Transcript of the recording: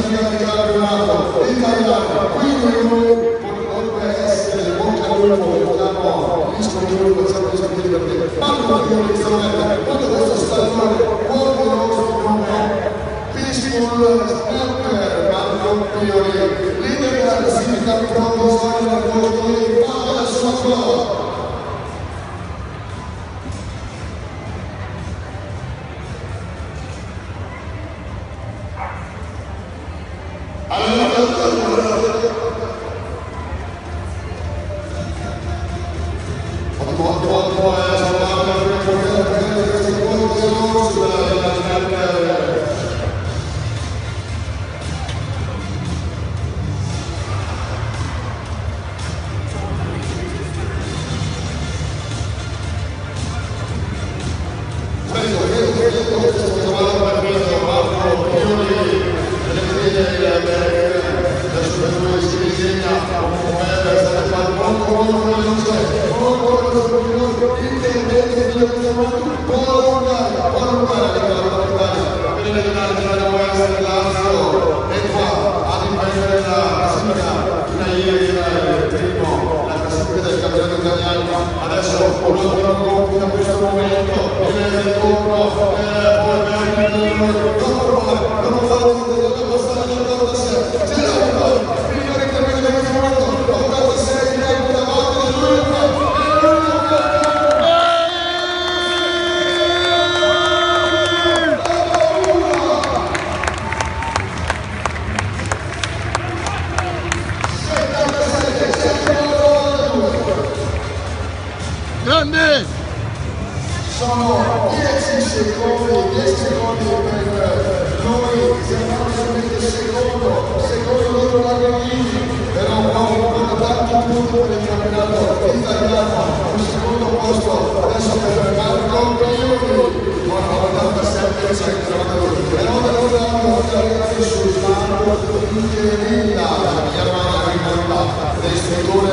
finale di campionato italiano, quindi noi potrebbe essere bocca al lupo, vogliamo riscoprire facciamo riscoprire perché quando questo stadione vuole il nostro nome Peaceful Snapper Marco Priori, leader della classifica provvisoria del Borghi, paga la sua scuola. Adesso da questo momento il ritorno grande! Sono 10 secondi per noi, siamo solamente secondo loro Lagranini, però con tanti punti per il campionato italiano, un secondo posto adesso per Marco Priori, con 87 secondi, però dobbiamo andare sul Marco Interilla, la chiamata rivolta delle strutture